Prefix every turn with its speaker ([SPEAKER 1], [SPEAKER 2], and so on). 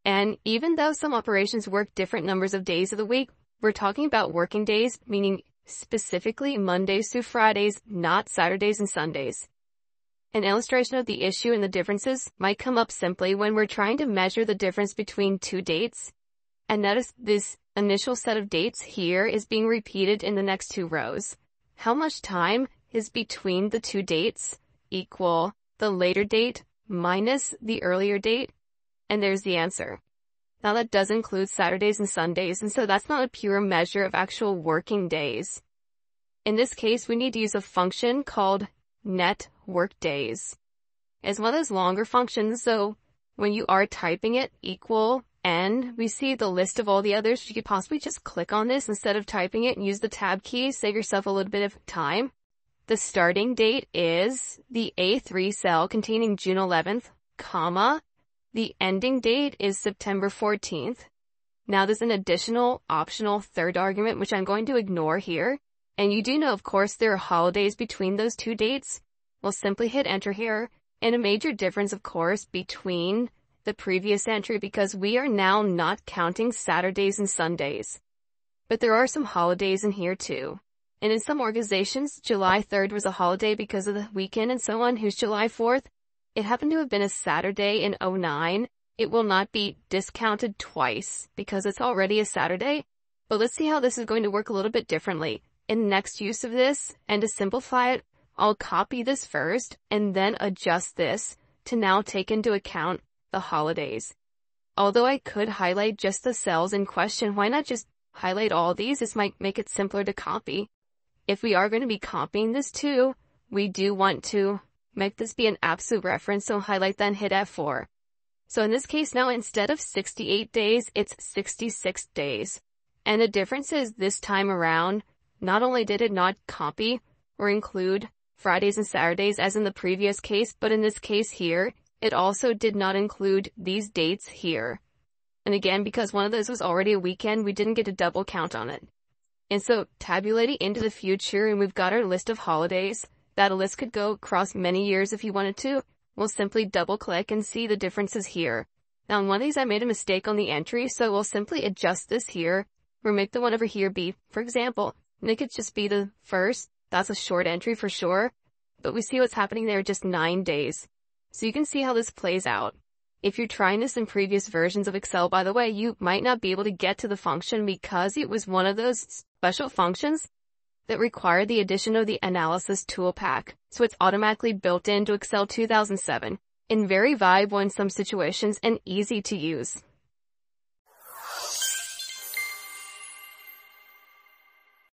[SPEAKER 1] And even though some operations work different numbers of days of the week, we're talking about working days, meaning specifically Mondays through Fridays, not Saturdays and Sundays. An illustration of the issue and the differences might come up simply when we're trying to measure the difference between two dates. And notice this initial set of dates here is being repeated in the next two rows. How much time is between the two dates equal the later date minus the earlier date? And there's the answer. Now that does include Saturdays and Sundays, and so that's not a pure measure of actual working days. In this case, we need to use a function called NETWORKDAYS. It's one of those longer functions, so when you are typing it, equal N, we see the list of all the others. You could possibly just click on this instead of typing it and use the tab key, save yourself a little bit of time. The starting date is the A3 cell containing June 11th, comma, the ending date is September 14th. Now there's an additional optional third argument, which I'm going to ignore here. And you do know, of course, there are holidays between those two dates. We'll simply hit enter here. And a major difference, of course, between the previous entry, because we are now not counting Saturdays and Sundays. But there are some holidays in here too. And in some organizations, July 3rd was a holiday because of the weekend, and someone who's July 4th, it happened to have been a Saturday in 09. It will not be discounted twice because it's already a Saturday. But let's see how this is going to work a little bit differently. In the next use of this, and to simplify it, I'll copy this first and then adjust this to now take into account the holidays. Although I could highlight just the cells in question, why not just highlight all these? This might make it simpler to copy. If we are going to be copying this too, we do want to make this be an absolute reference, so highlight then hit F4. So in this case now, instead of 68 days, it's 66 days. And the difference is this time around, not only did it not copy or include Fridays and Saturdays as in the previous case, but in this case here, it also did not include these dates here. And again, because one of those was already a weekend, we didn't get a double count on it. And so tabulating into the future, and we've got our list of holidays. That list could go across many years if you wanted to. We'll simply double click and see the differences here. Now in one of these I made a mistake on the entry, so we'll simply adjust this here, or make the one over here be, for example, and it could just be the first. That's a short entry for sure, but we see what's happening there, just 9 days. So you can see how this plays out. If you're trying this in previous versions of Excel, by the way, you might not be able to get to the function because it was one of those special functions that require the addition of the analysis tool pack. So it's automatically built into Excel 2007 and very viable in some situations and easy to use.